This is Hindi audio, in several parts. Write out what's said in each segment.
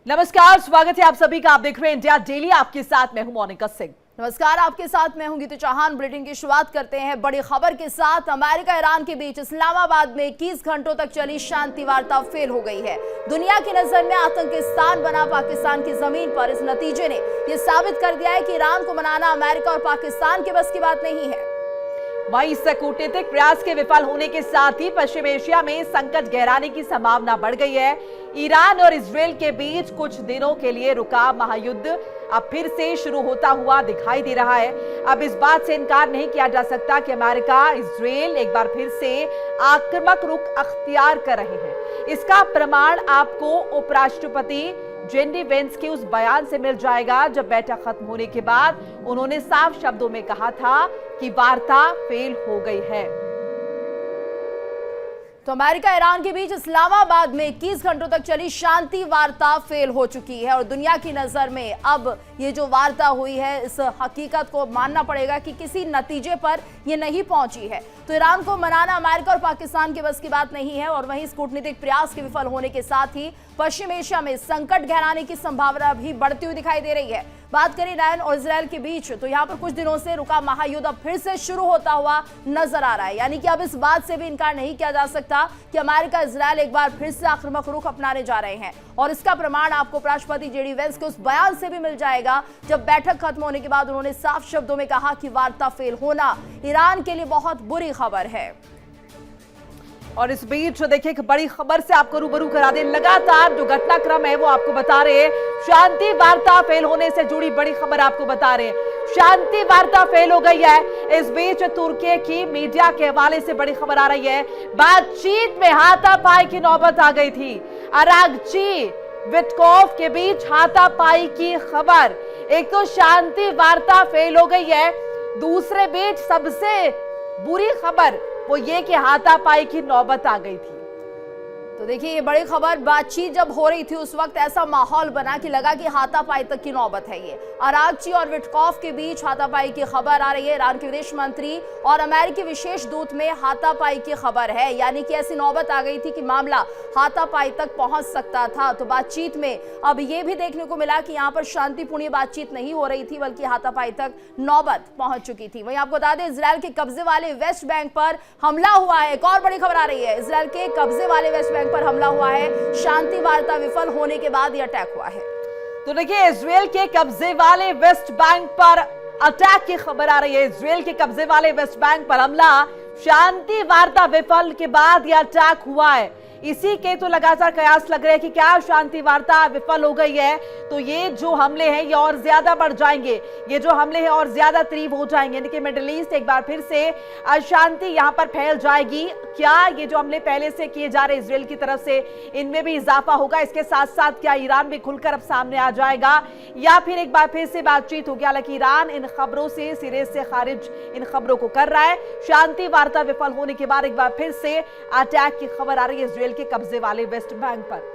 नमस्कार, स्वागत है आप सभी का। आप देख रहे हैं इंडिया डेली, आपके साथ मैं हूं मोनिका सिंह। नमस्कार, आपके साथ मैं हूं गीतू चौहान। बुलेटिन की शुरुआत करते हैं बड़ी खबर के साथ। अमेरिका ईरान के बीच इस्लामाबाद में 21 घंटों तक चली शांति वार्ता फेल हो गई है। दुनिया की नजर में आतंकिस्तान बना पाकिस्तान की जमीन पर इस नतीजे ने यह साबित कर दिया है कि ईरान को मनाना अमेरिका और पाकिस्तान के बस की बात नहीं है। वहीं इस कूटनीतिक प्रयास के विफल होने के साथ ही पश्चिम एशिया में संकट गहराने की संभावना बढ़ गई है। ईरान और इजरायल के बीच कुछ दिनों के लिए रुका महायुद्ध अब फिर से शुरू होता हुआ दिखाई दे रहा है। अब इस बात से इनकार नहीं किया जा सकता कि अमेरिका इजरायल एक बार फिर से आक्रामक रुख अख्तियार कर रहे हैं। इसका प्रमाण आपको उपराष्ट्रपति जेडी वेंस के उस बयान से मिल जाएगा जब बैठक खत्म होने के बाद उन्होंने साफ शब्दों में कहा था कि वार्ता फेल हो गई है। तो अमेरिका ईरान के बीच इस्लामाबाद में 21 घंटों तक चली शांति वार्ता फेल हो चुकी है और दुनिया की नजर में अब ये जो वार्ता हुई है इस हकीकत को मानना पड़ेगा कि किसी नतीजे पर ये नहीं पहुंची है। तो ईरान को मनाना अमेरिका और पाकिस्तान के बस की बात नहीं है और वहीं इस कूटनीतिक प्रयास के विफल होने के साथ ही पश्चिम एशिया में संकट गहराने की संभावना भी बढ़ती हुई दिखाई दे रही है। बात करें ईरान और इजरायल के बीच, तो यहाँ पर कुछ दिनों से रुका महायुद्ध अब फिर से शुरू होता हुआ नजर आ रहा है। यानी कि अब इस बात से भी इनकार नहीं किया जा सकता कि अमेरिका इजरायल एक बार फिर से आक्रामक रुख अपनाने जा रहे हैं और इसका प्रमाण आपको उपराष्ट्रपति जेडी वेंस के उस बयान से भी मिल जाएगा जब बैठक खत्म होने के बाद उन्होंने साफ शब्दों में कहा कि वार्ता फेल होना ईरान के लिए बहुत बुरी खबर है। और इस बीच देखिए एक बड़ी खबर से आपको रूबरू करा दें। लगातार जो घटनाक्रम है वो आपको बता रहे हैं। शांति वार्ता फेल होने से जुड़ी बड़ी खबर आपको बता रहे हैं। शांति वार्ता फेल हो गई है। इस बीच तुर्की की मीडिया के हवाले से बड़ी खबर आ रही है। बातचीत में हाथापाई की नौबत आ गई थी। अरागची विटकॉफ के बीच हाथापाई की खबर। एक तो शांति वार्ता फेल हो गई है, दूसरे बीच सबसे बुरी खबर वो ये कि हाथापाई की नौबत आ गई थी। तो देखिए ये बड़ी खबर, बातचीत जब हो रही थी उस वक्त ऐसा माहौल बना कि लगा कि हाथापाई तक की नौबत है। ये अरागची और विटकॉफ के बीच हाथापाई की खबर आ रही है। ईरान के विदेश मंत्री और अमेरिकी विशेष दूत में हाथापाई की खबर है। यानी कि ऐसी नौबत आ गई थी कि मामला हाथापाई तक पहुंच सकता था। तो बातचीत में अब ये भी देखने को मिला कि यहाँ पर शांतिपूर्ण बातचीत नहीं हो रही थी बल्कि हाथापाई तक नौबत पहुंच चुकी थी। वहीं आपको बता दें इजरायल के कब्जे वाले वेस्ट बैंक पर हमला हुआ है। एक और बड़ी खबर आ रही है, इजरायल के कब्जे वाले वेस्ट बैंक पर हमला हुआ है। शांति वार्ता विफल होने के बाद यह अटैक हुआ है। तो देखिए इजरायल के कब्जे वाले वेस्ट बैंक पर अटैक की खबर आ रही है। इजरायल के कब्जे वाले वेस्ट बैंक पर हमला, शांति वार्ता विफल के बाद यह अटैक हुआ है। इसी के तो लगातार कयास लग रहे हैं कि क्या शांति वार्ता विफल हो गई है तो ये जो हमले हैं ये और ज्यादा बढ़ जाएंगे, ये जो हमले हैं और ज्यादा तीव्र हो जाएंगे। यानी कि मिडिल ईस्ट एक बार फिर से अशांति यहां पर फैल जाएगी। क्या ये जो हमले पहले से किए जा रहे इजरायल की तरफ से इनमें भी इजाफा होगा? इसके साथ साथ क्या ईरान भी खुलकर अब सामने आ जाएगा या फिर एक बार फिर से बातचीत होगी? हालांकि ईरान इन खबरों से सिरे से खारिज इन खबरों को कर रहा है। शांति वार्ता विफल होने के बाद एक बार फिर से अटैक की खबर आ रही है इजरायल के कब्जे वाले वेस्ट बैंक पर।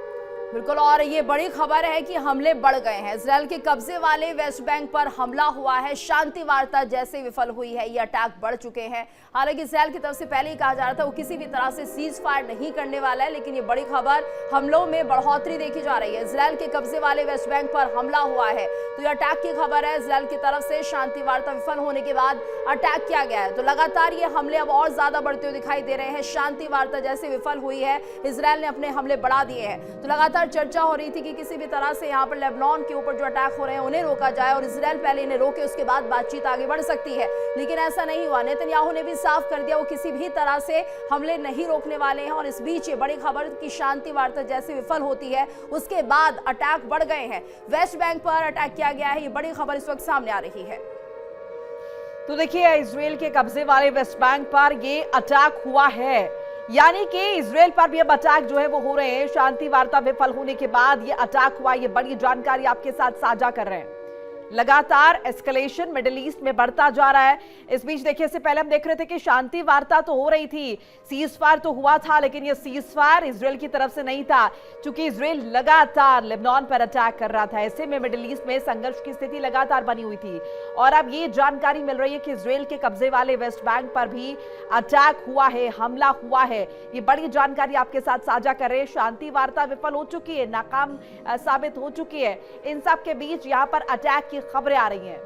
बिल्कुल, और ये बड़ी खबर है कि हमले बढ़ गए हैं। इजरायल के कब्जे वाले वेस्ट बैंक पर हमला हुआ है। शांति वार्ता जैसे विफल हुई है ये अटैक बढ़ चुके हैं। हालांकि इजरायल की तरफ से पहले ही कहा जा रहा था वो किसी भी तरह से सीज फायर नहीं करने वाला है, लेकिन ये बड़ी खबर, हमलों में बढ़ोतरी देखी जा रही है। इजरायल के कब्जे वाले वेस्ट बैंक पर हमला हुआ है तो ये अटैक की खबर है। इजरायल की तरफ से शांति वार्ता विफल होने के बाद अटैक किया गया है। तो लगातार ये हमले अब और ज्यादा बढ़ते हुए दिखाई दे रहे हैं। शांति वार्ता जैसे विफल हुई है, इजरायल ने अपने हमले बढ़ा दिए हैं। तो लगातार चर्चा हो रही थी कि किसी भी तरह से यहाँ पर लेबनान के ऊपर जो अटैक हो रहे हैं उन्हें रोका जाए और इजरायल पहले इन्हें रोके, उसके बाद बातचीत आगे बढ़ सकती है। लेकिन ऐसा नहीं हुआ। नेतन्याहू ने भी साफ कर दिया वो किसी भी तरह से हमले नहीं रोकने वाले हैं। और इस बीच ये बड़ी खबर की शांति वार्ता जैसे विफल होती है उसके बाद अटैक बढ़ गए हैं। वेस्ट बैंक पर अटैक किया गया है, ये बड़ी खबर इस वक्त सामने आ रही है। तो देखिए इजरायल के कब्जे वाले वेस्ट बैंक पर ये अटैक हुआ है, यानी कि इजरायल पर भी अब अटैक जो है वो हो रहे हैं। शांति वार्ता विफल होने के बाद ये अटैक हुआ, ये बड़ी जानकारी आपके साथ साझा कर रहे हैं। लगातार एस्केलेशन मिडिल ईस्ट में बढ़ता जा रहा है। इस बीच देखिए, इससे पहले हम देख रहे थे कि शांति वार्ता तो हो रही थी, सीज फायर तो हुआ था, लेकिन ये सीज फायर इजराइल की तरफ से नहीं था, क्योंकि इजराइल लगातार लेबनान पर अटैक कर रहा था। ऐसे में मिडिल ईस्ट में संघर्ष की स्थिति लगातार बनी हुई थी और अब ये जानकारी मिल रही है कि इजराइल के कब्जे वाले वेस्ट बैंक पर भी अटैक हुआ है, हमला हुआ है। ये बड़ी जानकारी आपके साथ साझा कर रहे हैं। शांति वार्ता विफल हो चुकी है, नाकाम साबित हो चुकी है। इन सब के बीच यहाँ पर अटैक की खबरें आ रही हैं।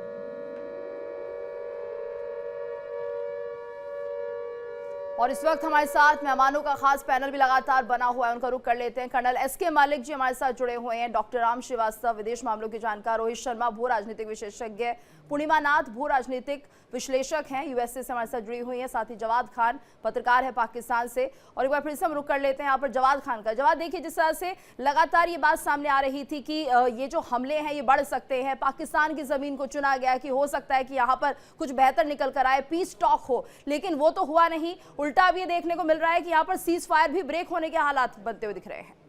और इस वक्त हमारे साथ मेहमानों का खास पैनल भी लगातार बना हुआ है, उनका रुख कर लेते हैं। Colonel SK. मलिक जी हमारे साथ जुड़े हुए हैं, डॉक्टर राम श्रीवास्तव विदेश मामलों के जानकार, रोहित शर्मा भू राजनीतिक विशेषज्ञ, पूर्णिमा नाथ भू राजनीतिक विश्लेषक हैं, यूएसए से हमारे साथ जुड़ी हुई हैं, साथ ही जवाद खान पत्रकार है पाकिस्तान से। और एक बार फिर से हम रुख कर लेते हैं यहाँ पर जवाद खान का। जवाद, देखिए जिस तरह से लगातार ये बात सामने आ रही थी कि ये जो हमले हैं ये बढ़ सकते हैं, पाकिस्तान की जमीन को चुना गया कि हो सकता है कि यहाँ पर कुछ बेहतर निकल कर आए, पीस टॉक हो, लेकिन वो तो हुआ नहीं। उल्टा अब ये देखने को मिल रहा है कि यहाँ पर सीज फायर भी ब्रेक होने के हालात बनते हुए दिख रहे हैं।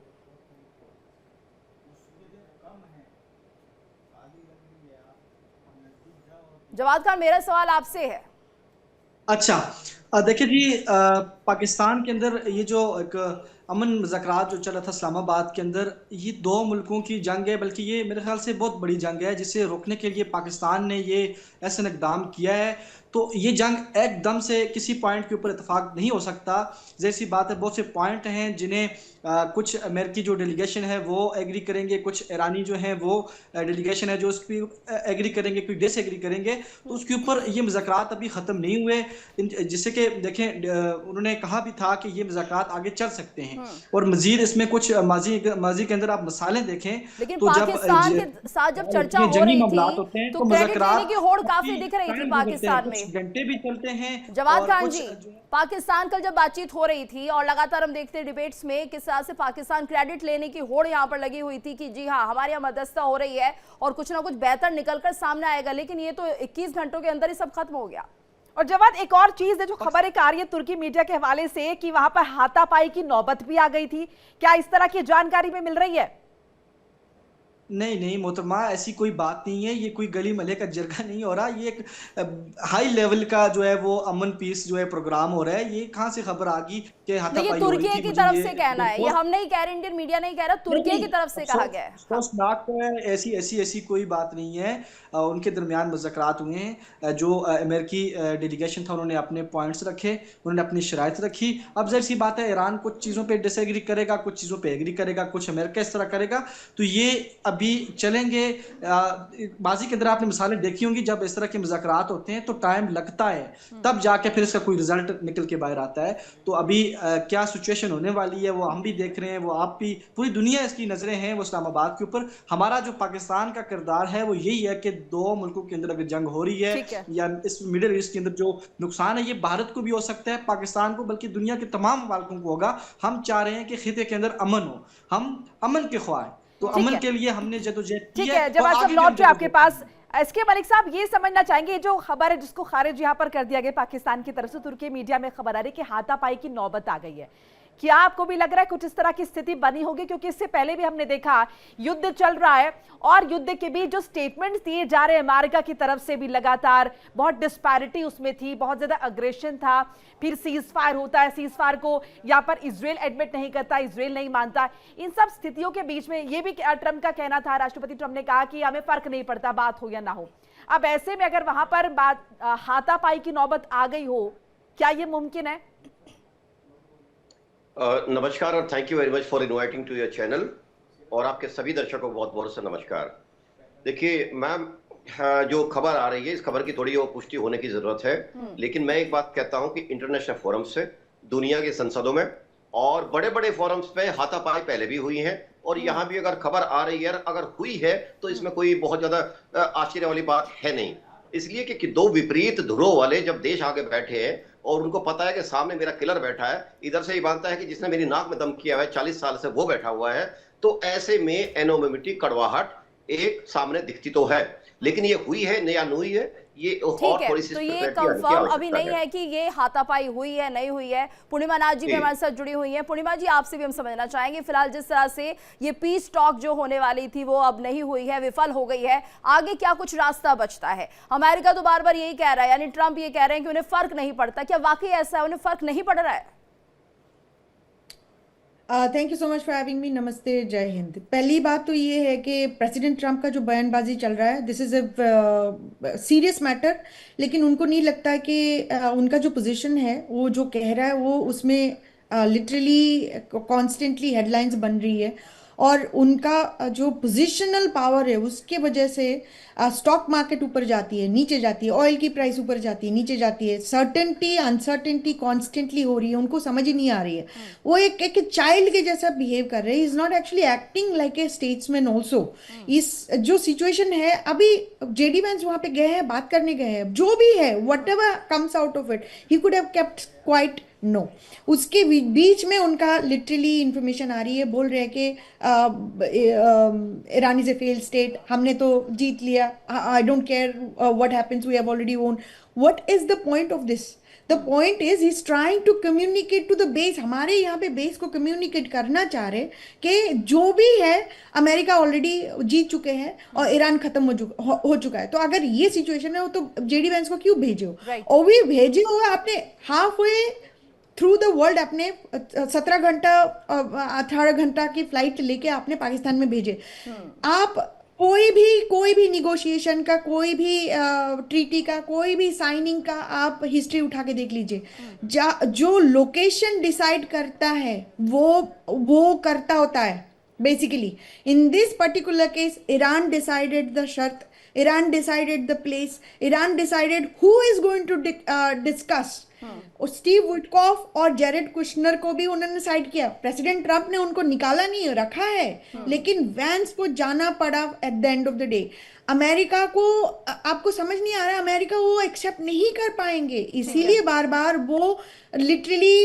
जवाद खान, मेरा सवाल आपसे है। अच्छा, देखिए जी, पाकिस्तान के अंदर ये जो एक अमन मुज़ाकरात जो चला था इस्लामाबाद के अंदर, ये दो मुल्कों की जंग है, बल्कि ये मेरे ख्याल से बहुत बड़ी जंग है, जिसे रोकने के लिए पाकिस्तान ने ये ऐसा इक़दाम किया है। तो ये जंग एकदम से किसी पॉइंट के ऊपर इतफाक नहीं हो सकता। जैसी बात है, बहुत से पॉइंट हैं जिन्हें कुछ अमेरिकी जो डेलीगेशन है वो एग्री करेंगे, कुछ ईरानी जो हैं वो डेलीगेशन है जो उस पर एग्री करेंगे, कोई डिसएग्री करेंगे। तो उसके ऊपर ये मुज़ाकरात अभी ख़त्म नहीं हुए, जिससे कि देखें उन्होंने कहा भी था कि ये मुज़ाकरात आगे चल सकते हैं। और मजीद इसमें कुछ माजी के अंदर आप मिसालें देखें, लेकिन तो पाकिस्तान के साथ जब चर्चा हो रही थी तो क्रेडिट लेने की होड़ काफी दिख रही थी पाकिस्तान में, घंटे भी चलते हैं। जवाद खान जी, पाकिस्तान कल जब बातचीत हो रही थी और लगातार हम देखते हैं डिबेट्स में किस तरह से पाकिस्तान क्रेडिट लेने की होड़ यहाँ पर लगी हुई थी कि जी हाँ हमारे यहाँ मध्यस्थता हो रही है और कुछ ना कुछ बेहतर निकलकर सामने आएगा, लेकिन ये तो 21 घंटों के अंदर ही सब खत्म हो गया। और जवाद, एक और चीज है जो खबर एक आ रही है तुर्की मीडिया के हवाले से कि वहां पर हाथापाई की नौबत भी आ गई थी, क्या इस तरह की जानकारी में मिल रही है? नहीं मोहतरमा, ऐसी कोई बात नहीं है। ये कोई गली मले का जरगा नहीं हो रहा, ये एक हाई लेवल का जो है वो अमन पीस जो है प्रोग्राम हो रहा है। ये कहाँ से खबर आ गई कि हाथापाई हो रही थी? तुर्की की तरफ से कहना है, ये हम नहीं कह रहे, इंडियन मीडिया नहीं कह रहा, तुर्की की तरफ से कहा गया है। ऐसी कोई बात नहीं है। उनके दरमियान मुज़ाकरात हुए हैं, जो अमेरिकी डेलीगेशन था उन्होंने अपने पॉइंट्स रखे, उन्होंने अपनी शराइत रखी। अब जाहिर सी बात है ईरान कुछ चीज़ों पे डिसएग्री करेगा, कुछ चीज़ों पे एग्री करेगा, कुछ अमेरिका इस तरह करेगा, तो ये अभी चलेंगे। बाजी के अंदर आपने मिसालें देखी होंगी, जब इस तरह के मुज़ाकरात होते हैं तो टाइम लगता है, तब जाके फिर इसका कोई रिजल्ट निकल के बाहर आता है। तो अभी क्या सिचुएशन होने वाली है वो हम भी देख रहे हैं, वो आप भी, पूरी दुनिया इसकी नजरें हैं वो इस्लामाबाद के ऊपर। हमारा जो पाकिस्तान का किरदार है वो यही है कि दो मुल्कों के अंदर अगर जंग हो रही है या इस मिडिल ईस्ट के अंदर जो नुकसान है ये भारत को भी हो सकता है, पाकिस्तान को, बल्कि दुनिया के तमाम मुल्कों को होगा। हम चाह रहे हैं कि खिते के अंदर अमन हो, हम अमन के ख्वाह हैं, तो अमन के लिए हमने जदोजहद की है। जब आप लौट रहे आपके पास, एस.के. मलिक साहब, ये समझना चाहेंगे जो खबर है जिसको खारिज यहाँ पर कर दिया गया पाकिस्तान की तरफ से, तुर्की मीडिया में खबर आ रही है कि हाथापाई की नौबत आ गई है, क्या आपको भी लग रहा है कुछ इस तरह की स्थिति बनी होगी? क्योंकि इससे पहले भी हमने देखा युद्ध चल रहा है और युद्ध के बीच जो स्टेटमेंट्स दिए जा रहे हैं अमेरिका की तरफ से भी लगातार बहुत डिस्पैरिटी उसमें थी, बहुत ज्यादा अग्रेशन था, फिर सीज फायर होता है, सीज फायर को यहाँ पर इजराइल एडमिट नहीं करता, इजराइल नहीं मानता। इन सब स्थितियों के बीच में ये भी ट्रंप का कहना था, राष्ट्रपति ट्रंप ने कहा कि हमें फर्क नहीं पड़ता बात हो या ना हो। अब ऐसे में अगर वहां पर बात हाथापाई की नौबत आ गई हो, क्या ये मुमकिन है? नमस्कार और thank you very much for inviting to your channel, और आपके सभी दर्शकों को बहुत बहुत से नमस्कार। देखिए मैम, जो खबर आ रही है इस खबर की थोड़ी और पुष्टि होने की जरूरत है, लेकिन मैं एक बात कहता हूं कि इंटरनेशनल फोरम्स से, दुनिया के संसदों में और बड़े बड़े फोरम्स पे हाथापाई पहले भी हुई है, और यहाँ भी अगर खबर आ रही है, अगर हुई है तो इसमें कोई बहुत ज्यादा आश्चर्य वाली बात है नहीं। इसलिए कि दो विपरीत ध्रुव वाले जब देश आगे बैठे हैं और उनको पता है कि सामने मेरा किलर बैठा है, इधर से ही मानता है कि जिसने मेरी नाक में दम किया है 40 साल से वो बैठा हुआ है, तो ऐसे में एनोनिमिटी, कड़वाहट एक सामने दिखती तो है। लेकिन ये हुई है या नहीं हुई है, ये और ठीक है, थोड़ी सी तो ये clarity आने की कंफर्म अभी आवश्यकता नहीं है कि ये हाथापाई हुई है नहीं हुई है। पूर्णिमा नाथ जी भी जी। हमारे साथ जुड़ी हुई हैं। पूर्णिमा जी, आपसे भी हम समझना चाहेंगे, फिलहाल जिस तरह से ये पीस टॉक जो होने वाली थी वो अब नहीं हुई है, विफल हो गई है, आगे क्या कुछ रास्ता बचता है? अमेरिका तो बार बार यही कह रहा है, यानी ट्रंप ये कह रहे हैं कि उन्हें फर्क नहीं पड़ता। क्या वाकई ऐसा है, उन्हें फर्क नहीं पड़ रहा है? Thank you so much for having me. नमस्ते, जय हिंद। पहली बात तो ये है कि प्रेसिडेंट ट्रंप का जो बयानबाजी चल रहा है, this is a serious matter, लेकिन उनको नहीं लगता कि उनका जो पोजीशन है, वो जो कह रहा है वो उसमें लिटरली कॉन्स्टेंटली हेडलाइंस बन रही है, और उनका जो पोजिशनल पावर है उसके वजह से स्टॉक मार्केट ऊपर जाती है, नीचे जाती है, ऑयल की प्राइस ऊपर जाती है, नीचे जाती है, सर्टेनिटी अनसर्टेनिटी कॉन्स्टेंटली हो रही है, उनको समझ ही नहीं आ रही है। वो एक चाइल्ड के जैसा बिहेव कर रहे हैं, is not actually acting like a statesman also. इस जो सिचुएशन है, अभी जेडी वैंस वहां पे गए हैं, बात करने गए हैं, जो भी है whatever comes out of it, he could have kept quiet no. उसके बीच में उनका लिटरली इंफॉर्मेशन आ रही है, बोल रहे हैं कि Iran is a fail state, हमने तो जीत लिया, I don't care what happens, we have already won. What is the point of this? The point is he is trying to communicate to the base, हमारे यहाँ पे बेस को कम्युनिकेट करना चाह रहे कि जो भी है अमेरिका ऑलरेडी जीत चुके हैं और ईरान खत्म हो चुका है। तो अगर ये सिचुएशन है, वो तो जेडी वैंस को क्यों भेजे हो? Right. और भी भेजे हो आपने half way through the world, अपने 17 घंटा 18 घंटा की फ्लाइट लेके आपने पाकिस्तान में भेजे। आप कोई भी निगोशिएशन का, कोई भी ट्रीटी का, कोई भी साइनिंग का आप हिस्ट्री उठा के देख लीजिए। जो लोकेशन डिसाइड करता है वो करता होता है basically. In this particular case, Iran decided the शर्त, Iran decided the place, Iran decided who is going to discuss. और स्टीव विटकॉफ और जेरेड कुशनर को भी उन्होंने साइड किया। प्रेसिडेंट ट्रंप ने उनको निकाला नहीं, रखा है, लेकिन वैंस को जाना पड़ा at the end of the day. America को, आपको समझ नहीं आ रहा, अमेरिका वो एक्सेप्ट नहीं कर पाएंगे, इसीलिए बार बार वो लिटरली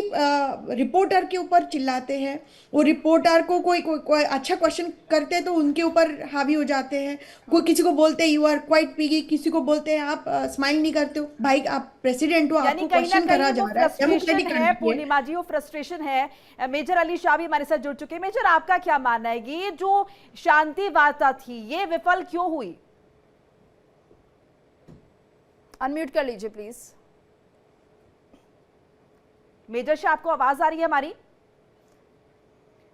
रिपोर्टर के ऊपर चिल्लाते हैं। वो रिपोर्टर को कोई अच्छा क्वेश्चन करते हैं तो उनके ऊपर हावी हो जाते हैं। कोई किसी को बोलते हैं यू आर क्वाइट पिगी, किसी को बोलते हैं आप स्माइल नहीं करते हो। भाई आप प्रेसिडेंट हो, आपको क्वेश्चन करा जा रहा है, डेमोक्रेटिक है। पूर्णिमा जी, वो फ्रस्ट्रेशन है। मेजर अली शाह भी हमारे साथ जुड़ चुके हैं। मेजर, आपका क्या मानना है, ये जो शांति वार्ता थी ये विफल क्यों हुई? अनम्यूट कर लीजिए प्लीज। मेजर शाह, आपको आवाज आ रही है हमारी?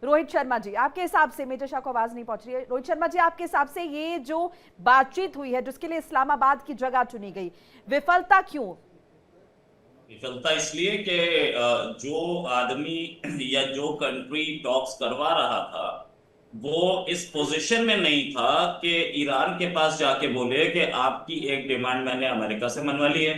रोहित शर्मा जी, आपके हिसाब से, मेजर शाह को आवाज नहीं पहुंच रही है। रोहित शर्मा जी, आपके हिसाब से ये जो बातचीत हुई है जिसके लिए इस्लामाबाद की जगह चुनी गई, विफलता क्यों? विफलता इसलिए कि जो आदमी या जो कंट्री टॉक्स करवा रहा था वो इस पोजीशन में नहीं था कि ईरान के पास जाके बोले कि आपकी एक डिमांड मैंने अमेरिका से मनवा ली है,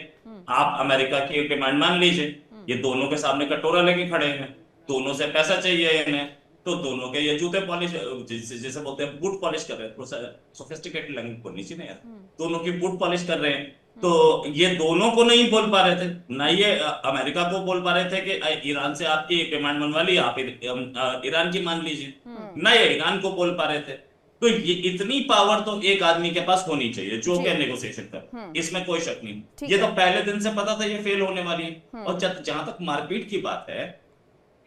आप अमेरिका की एक डिमांड मान लीजिए। ये दोनों के सामने कटोरा लेके खड़े हैं, दोनों से पैसा चाहिए इन्हें, तो दोनों के ये जूते पॉलिश, जैसे बोलते हैं बूट पॉलिश कर रहे हैं, सोफिस्टिकेटेड लैंग्वेज बोलनी चाहिए ना यार, दोनों की बूट पॉलिश कर रहे हैं। तो ये दोनों को नहीं बोल पा रहे थे, ना ये अमेरिका को बोल पा रहे थे कि ईरान से आपकी डिमांड मनवा ली, आप ईरान की मान लीजिए, ना ये ईरान को बोल पा रहे थे। तो ये इतनी पावर तो एक आदमी के पास होनी चाहिए जो कि नेगोशिएशन कर, इसमें कोई शक नहीं। ये तो पहले दिन से पता था ये फेल होने वाली है। और जहां तक मारपीट की बात है,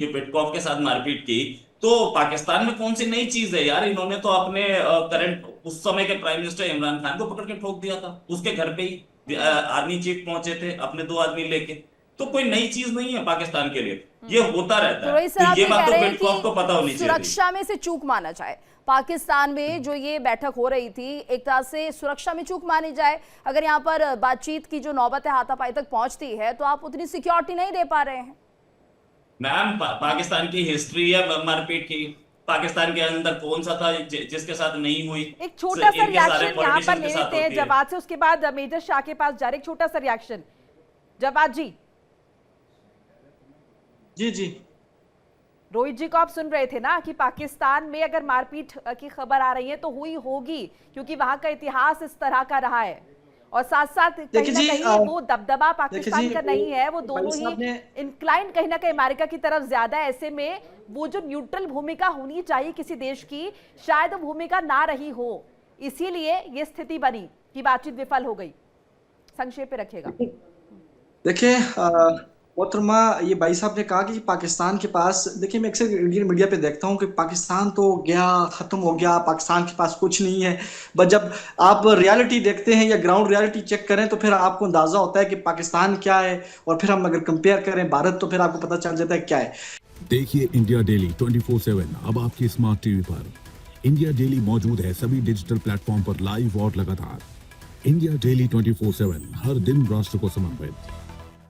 कि विटकॉफ के साथ मारपीट की, तो पाकिस्तान में कौन सी नई चीज है यार? इन्होंने तो अपने करंट उस समय के प्राइम मिनिस्टर इमरान खान को पकड़ के ठोक दिया था, उसके घर पे ही आर्मी चीफ पहुंचे थे अपने 2 आदमी लेके। तो कोई नई चीज नहीं है पाकिस्तान के लिए, ये होता रहता है। तो ये बात तो विटकॉफ को पता होनी चाहिए। सुरक्षा में से चूक माना जाए, पाकिस्तान में जो ये बैठक हो रही थी, एक तरह से सुरक्षा में चूक मानी जाए। अगर यहाँ पर बातचीत की जो नौबत है हाथापाई तक पहुंचती है, तो आप उतनी सिक्योरिटी नहीं दे पा रहे हैं। मैम, पाकिस्तान की हिस्ट्री है मारपीट की, पाकिस्तान के अंदर कौन सा था जिसके साथ नहीं हुई? एक छोटा सा रिएक्शन यहाँ पर ले लेते हैं जवाब से, उसके बाद मेजर शाह के पास जा रहे। छोटा सा रिएक्शन जवाब जी। जी रोहित जी को आप सुन रहे थे ना कि पाकिस्तान में अगर मारपीट की खबर आ रही है तो हुई होगी, क्योंकि वहां का इतिहास इस तरह का रहा है, और साथ साथ कहीं ना कहीं वो दबदबा पाकिस्तान का नहीं है, वो दोनों ही इंक्लाइन कहीं ना कहीं अमेरिका की तरफ ज्यादा है। ऐसे में वो जो न्यूट्रल भूमिका होनी चाहिए किसी देश की, शायद वो भूमिका ना रही हो, इसीलिए ये स्थिति बनी कि बातचीत विफल हो गई? संक्षेप में रखिएगा। देखिए मोहतरमा, ये भाई साहब ने कहा कि पाकिस्तान के पास, देखिए मैं अक्सर इंडियन मीडिया पे देखता हूँ कि पाकिस्तान तो गया, खत्म हो गया, पाकिस्तान के पास कुछ नहीं है। बट जब आप रियलिटी देखते हैं या ग्राउंड रियलिटी चेक करें तो फिर आपको अंदाजा होता है कि पाकिस्तान क्या है, और फिर हम अगर कंपेयर करें भारत तो फिर आपको पता चल जाता है क्या है। देखिए इंडिया डेली 24/7 अब आपकी स्मार्ट टीवी पर। इंडिया डेली मौजूद है सभी डिजिटल प्लेटफॉर्म पर लाइव और लगातार। इंडिया डेली 24/7 हर दिन राष्ट्र को समर्पित।